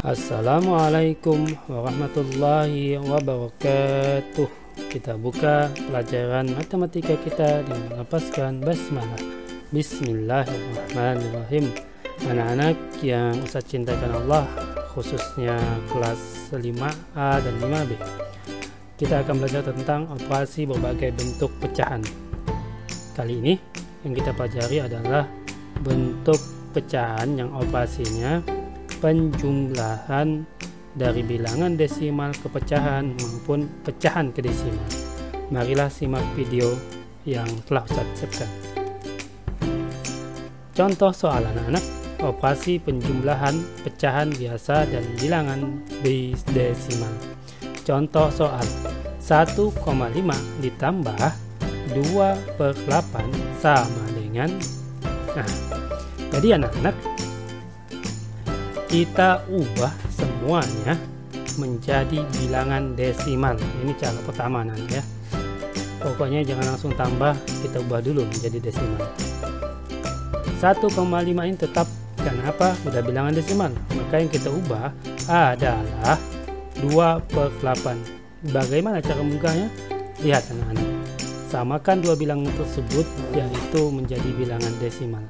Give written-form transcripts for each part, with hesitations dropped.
Assalamualaikum warahmatullahi wabarakatuh. Kita buka pelajaran matematika kita dengan melepaskan basmalah. Bismillahirrahmanirrahim. Anak-anak yang Ustaz cintakan Allah, khususnya kelas 5A dan 5B, kita akan belajar tentang operasi berbagai bentuk pecahan. Kali ini yang kita pelajari adalah bentuk pecahan yang operasinya penjumlahan dari bilangan desimal ke pecahan maupun pecahan ke desimal. Marilah simak video yang telah Ustaz siapkan. Contoh soal anak-anak, operasi penjumlahan pecahan biasa dan bilangan desimal. Contoh soal 1,5 ditambah 2/8 sama dengan, jadi anak-anak, kita ubah semuanya menjadi bilangan desimal. Ini cara pertama ya. Pokoknya jangan langsung tambah, kita ubah dulu menjadi desimal. 1,5 ini tetap, kenapa? Udah bilangan desimal. Maka yang kita ubah adalah 2/8. Bagaimana cara mengubahnya? Lihat anak-anak. Samakan dua bilangan tersebut, yaitu menjadi bilangan desimal.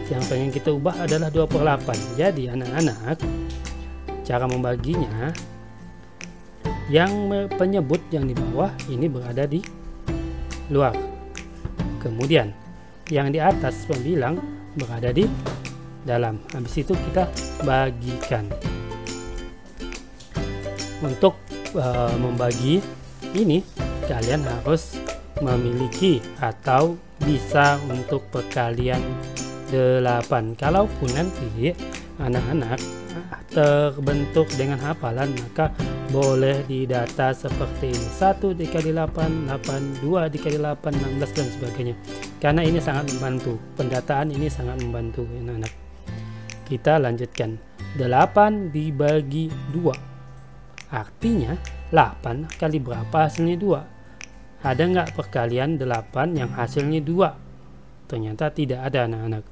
Yang pengen kita ubah adalah 2/8. Jadi anak-anak, cara membaginya, yang penyebut yang di bawah ini berada di luar, kemudian yang di atas pembilang berada di dalam. Habis itu kita bagikan. Untuk membagi ini, kalian harus memiliki atau bisa untuk perkalian 8. Kalaupun nanti anak-anak terbentuk dengan hafalan, maka boleh didata seperti ini: 1 dikali 8, 8, 2 dikali 8, 16 dan sebagainya. Karena ini sangat membantu, pendataan ini sangat membantu anak-anak. Kita lanjutkan. 8 dibagi 2, artinya 8 kali berapa hasilnya 2? Ada nggak perkalian 8 yang hasilnya 2? Ternyata tidak ada anak-anak.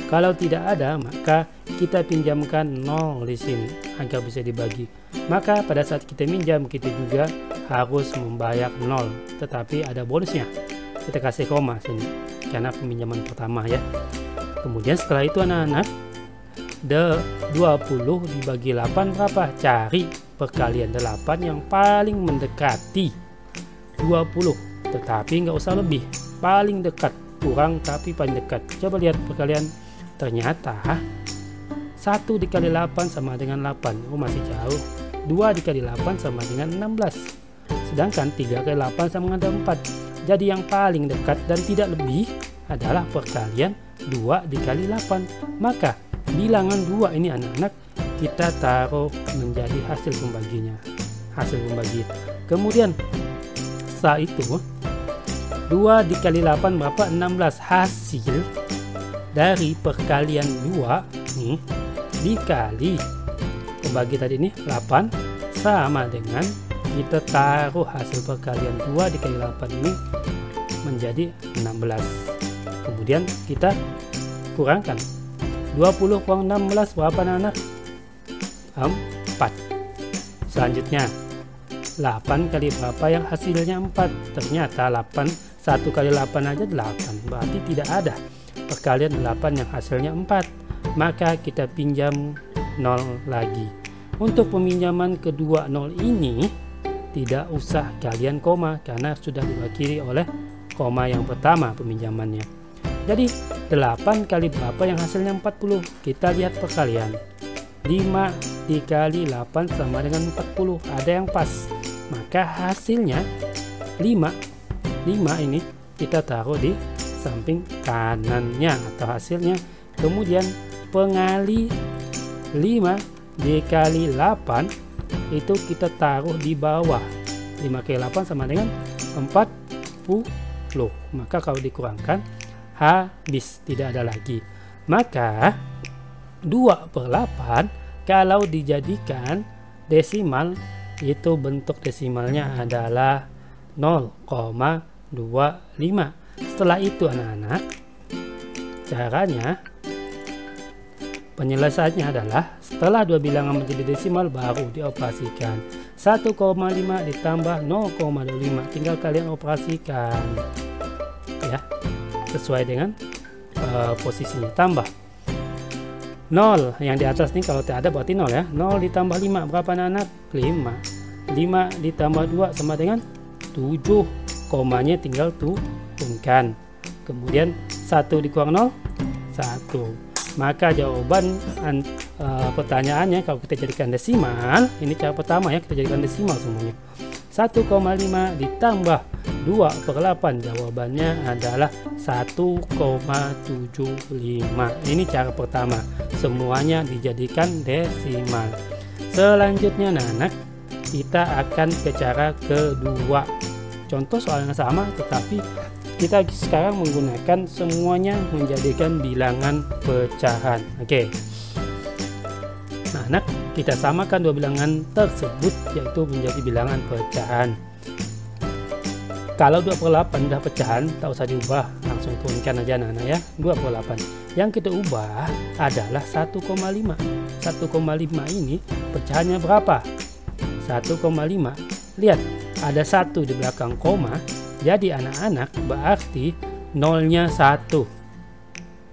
Kalau tidak ada, maka kita pinjamkan 0 di sini agar bisa dibagi. Maka pada saat kita minjam, kita juga harus membayar 0, tetapi ada bonusnya. Kita kasih koma sini karena peminjaman pertama ya. Kemudian setelah itu anak-anak, 20 dibagi 8 berapa? Cari perkalian 8 yang paling mendekati 20, tetapi nggak usah lebih, paling dekat, kurang tapi paling dekat. Coba lihat perkalian, ternyata 1 dikali 8 sama dengan 8. Oh, masih jauh. 2 dikali 8 sama dengan 16. Sedangkan 3 kali 8 sama dengan 4. Jadi yang paling dekat dan tidak lebih adalah perkalian 2 dikali 8. Maka bilangan 2 ini anak-anak kita taruh menjadi hasil pembaginya. Hasil pembagi. Kemudian setelah itu 2 dikali 8 berapa? 16. Hasil dari perkalian 2 nih dikali pembagi tadi ini 8 sama dengan kita taruh hasil perkalian 2 dikali 8 ini menjadi 16. Kemudian kita kurangkan. 20 kurang 16 berapa anak-anak? 4. Selanjutnya 8 kali berapa yang hasilnya 4? Ternyata 1 kali 8 aja 8. Berarti tidak ada perkalian 8 yang hasilnya 4. Maka kita pinjam 0 lagi. Untuk peminjaman kedua 0 ini tidak usah kalian koma karena sudah diwakili oleh koma yang pertama peminjamannya. Jadi 8 kali berapa yang hasilnya 40? Kita lihat perkalian. 5 dikali 8 sama dengan 40. Ada yang pas. Maka hasilnya 5 ini kita taruh di samping kanannya atau hasilnya. Kemudian pengali 5 dikali 8 itu kita taruh di bawah. 5 kali 8 sama dengan 40. Maka kalau dikurangkan habis, tidak ada lagi. Maka 2/8 kalau dijadikan desimal, itu bentuk desimalnya adalah 0,25. Setelah itu anak-anak, caranya Penyelesaiannya adalah setelah dua bilangan menjadi desimal baru dioperasikan. 1,5 ditambah 0,25 tinggal kalian operasikan ya, sesuai dengan posisinya. Tambah 0 yang di atas nih, kalau tidak ada berarti 0 ya. 0 ditambah 5 berapa anak? 5. 5 ditambah 2 sama dengan 7. Komanya tinggal turunkan. Kemudian 1 dikurang 0 1. Maka jawaban pertanyaannya kalau kita jadikan desimal, ini cara pertama ya, kita jadikan desimal semuanya. 1,5 ditambah 2/8, jawabannya adalah 1,75. Ini cara pertama, semuanya dijadikan desimal. Selanjutnya anak-anak, kita akan ke cara kedua. Contoh soalnya sama, tetapi kita sekarang menggunakan semuanya menjadikan bilangan pecahan. Oke. Nah, anak, kita samakan dua bilangan tersebut yaitu menjadi bilangan pecahan. Kalau 2/8 udah pecahan, tak usah diubah, langsung turunkan aja anak-anak ya. 2/8. Yang kita ubah adalah 1,5. 1,5 ini pecahannya berapa? 1,5. Lihat, ada 1 di belakang koma. Jadi anak-anak berarti nolnya 1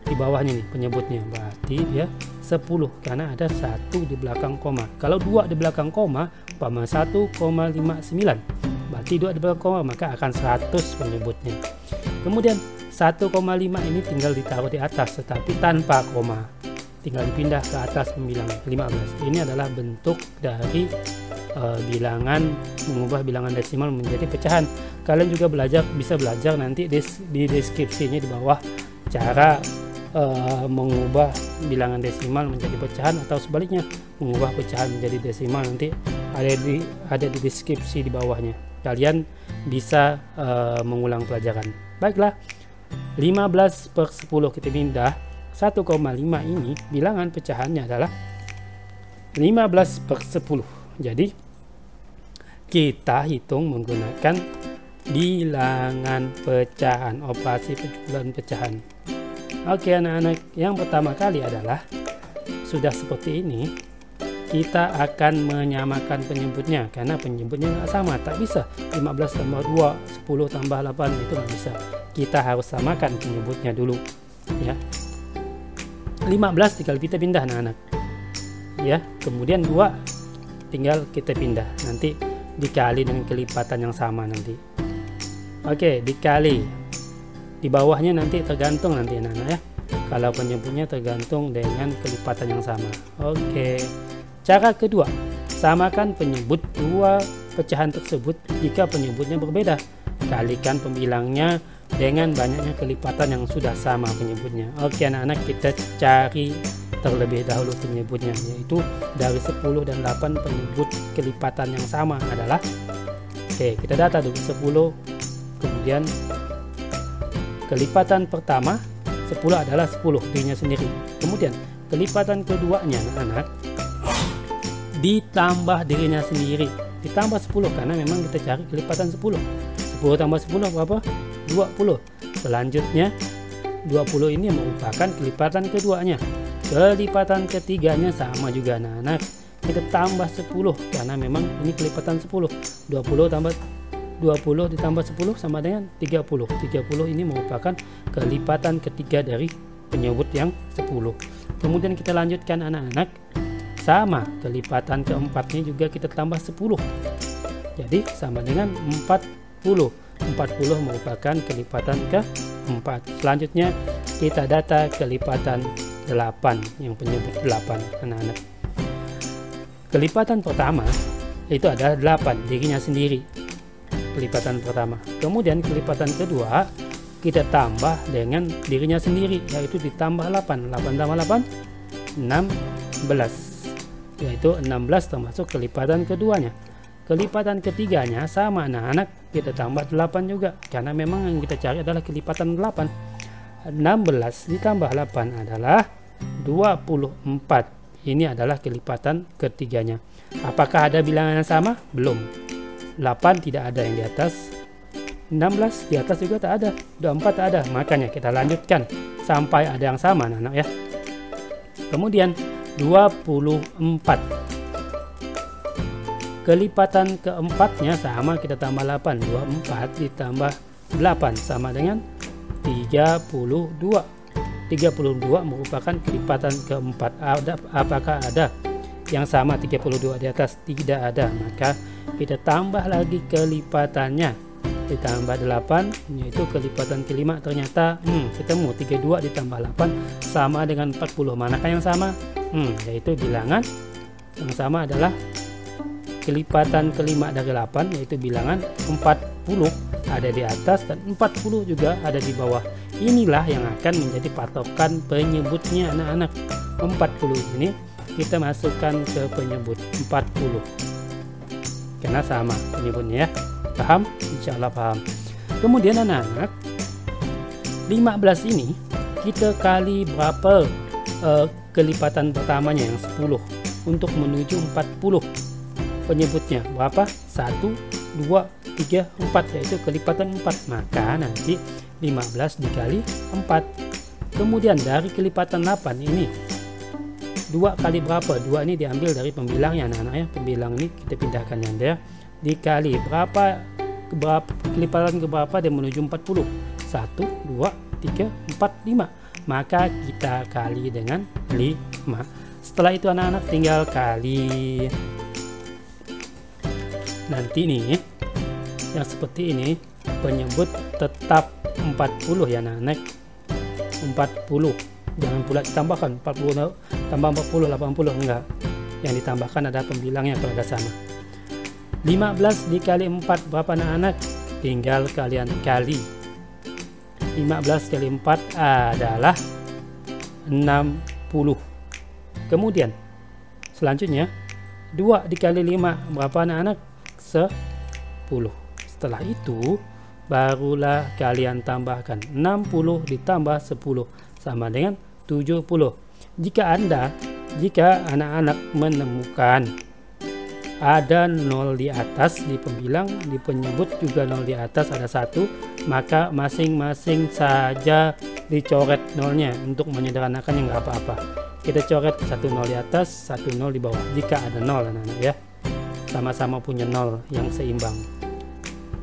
di bawahnya nih penyebutnya, berarti dia 10 karena ada 1 di belakang koma. Kalau 2 di belakang koma umpama 1,59, berarti 2 di belakang koma, maka akan 100 penyebutnya. Kemudian 1,5 ini tinggal ditaruh di atas tetapi tanpa koma, tinggal dipindah ke atas pembilang 15. Ini adalah bentuk dari bilangan, mengubah bilangan desimal menjadi pecahan. Kalian juga bisa belajar nanti di deskripsinya di bawah cara mengubah bilangan desimal menjadi pecahan atau sebaliknya mengubah pecahan menjadi desimal, nanti ada di deskripsi di bawahnya. Kalian bisa mengulang pelajaran. Baiklah, 15/10 kita pindah. 1,5 ini bilangan pecahannya adalah 15/10. Jadi kita hitung menggunakan bilangan pecahan, operasi bilangan pecahan. Oke anak-anak, yang pertama kali adalah sudah seperti ini, kita akan menyamakan penyebutnya karena penyebutnya nggak sama, tak bisa 15 tambah 2 10 tambah 8 itu nggak bisa. Kita harus samakan penyebutnya dulu ya. 15 tinggal kita pindah anak-anak ya, kemudian 2 tinggal kita pindah, nanti dikali dengan kelipatan yang sama nanti. Oke, dikali di bawahnya nanti tergantung nanti anak-anak ya, kalau penyebutnya tergantung dengan kelipatan yang sama. Oke, cara kedua, samakan penyebut dua pecahan tersebut jika penyebutnya berbeda. Kalikan pembilangnya dengan banyaknya kelipatan yang sudah sama penyebutnya. Oke anak-anak, kita cari terlebih dahulu penyebutnya, yaitu dari 10 dan 8 penyebut kelipatan yang sama adalah, oke kita data dulu 10, kemudian kelipatan pertama 10 adalah 10 dirinya sendiri, kemudian kelipatan keduanya anak-anak ditambah dirinya sendiri, ditambah 10 karena memang kita cari kelipatan 10 tambah 10 berapa? 20. Selanjutnya 20 ini merupakan kelipatan keduanya. Kelipatan ketiganya sama juga anak-anak, kita tambah 10 karena memang ini kelipatan 10. 20 ditambah 10 sama dengan 30. 30 ini merupakan kelipatan ketiga dari penyebut yang 10. Kemudian kita lanjutkan anak-anak, sama kelipatan keempatnya juga kita tambah 10, jadi sama dengan 40. 40 merupakan kelipatan keempat. Selanjutnya kita data kelipatan 8 yang penyebut 8 anak-anak. Kelipatan pertama itu adalah 8 dirinya sendiri, kelipatan pertama. Kemudian kelipatan kedua kita tambah dengan dirinya sendiri, yaitu ditambah 8. 8 tambah 8 16, yaitu 16 termasuk kelipatan keduanya. Kelipatan ketiganya sama anak-anak, kita tambah 8 juga karena memang yang kita cari adalah kelipatan 8. 16 ditambah 8 adalah 24. Ini adalah kelipatan ketiganya. Apakah ada bilangan yang sama? Belum. 8 tidak ada yang di atas, 16 di atas juga tak ada, 24 tak ada. Makanya kita lanjutkan sampai ada yang sama anak-anak ya. Kemudian 24. Kelipatan keempatnya sama, kita tambah 8. 24 ditambah 8 sama dengan 32. 32 merupakan kelipatan keempat. Apakah ada yang sama 32 di atas? Tidak ada. Maka kita tambah lagi kelipatannya, ditambah 8, yaitu kelipatan kelima. Ternyata ketemu 32 ditambah 8 sama dengan 40. Manakah yang sama? Yaitu bilangan yang sama adalah kelipatan kelima dari 8, yaitu bilangan 40 ada di atas dan 40 juga ada di bawah. Inilah yang akan menjadi patokan penyebutnya anak-anak. 40 ini kita masukkan ke penyebut 40 karena sama penyebutnya ya. Paham? Insya Allah paham. Kemudian anak-anak, 15 ini kita kali berapa kelipatan pertamanya yang 10 untuk menuju 40. Penyebutnya berapa? 1, 2, 3, 4, yaitu kelipatan 4. Maka nanti 15 dikali 4. Kemudian dari kelipatan 8 ini 2 kali berapa? 2 ini diambil dari pembilangnya anak-anak ya. Pembilang ini kita pindahkan yang dia. Dikali berapa kelipatan ke berapa dia menuju 40? 1, 2, 3, 4, 5. Maka kita kali dengan 5. Setelah itu anak-anak tinggal kali. Nanti nih yang seperti ini penyebut tetap 40 ya anak-anak. 40 jangan pula ditambahkan 40 tambah 40 80, enggak. Yang ditambahkan ada pembilangnya kalau ada sama. 15 dikali 4 berapa anak-anak? Tinggal kalian kali. 15 kali 4 adalah 60. Kemudian selanjutnya 2 dikali 5 berapa anak-anak? 10. Setelah itu barulah kalian tambahkan 60 ditambah 10 sama dengan 70. Jika anak-anak menemukan ada 0 di atas di pembilang, di penyebut juga 0 di atas ada 1, maka masing-masing saja dicoret 0-nya untuk menyederhanakannya, nggak apa-apa. Kita coret 1 0 di atas, 1 0 di bawah. Jika ada 0 anak-anak ya, sama-sama punya 0 yang seimbang.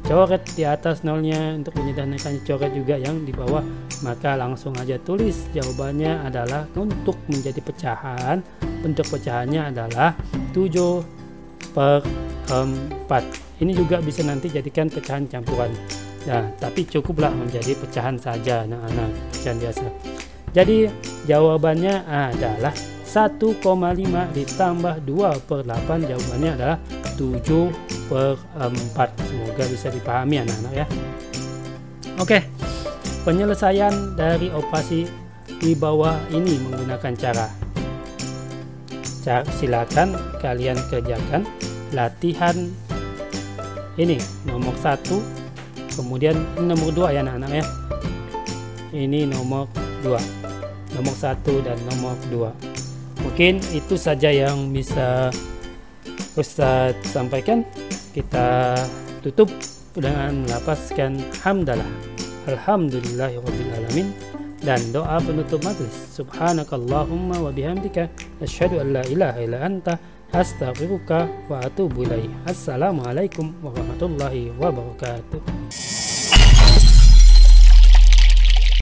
Coret di atas 0-nya untuk menyederhanakannya, coret juga yang di bawah. Maka langsung aja tulis jawabannya adalah untuk menjadi pecahan. Bentuk pecahannya adalah 7/4. Ini juga bisa nanti jadikan pecahan campuran. Nah, tapi cukuplah menjadi pecahan saja anak-anak, pecahan biasa. Jadi jawabannya adalah 1,5 ditambah 2/8. Jawabannya adalah 7/4. Semoga bisa dipahami anak-anak ya. Oke, penyelesaian dari operasi di bawah ini menggunakan cara silakan kalian kerjakan latihan ini nomor 1, kemudian nomor 2 ya anak-anak ya. Ini nomor 2, nomor 1 dan nomor 2. Mungkin itu saja yang bisa Ustaz sampaikan. Kita tutup dengan melafazkan hamdalah, alhamdulillahirabbil alamin, dan doa penutup majelis. Subhanakallahumma wa bihamdika asyhadu an la ilaha illa anta astaghfiruka wa atubu ilaik. Assalamualaikum warahmatullahi wabarakatuh.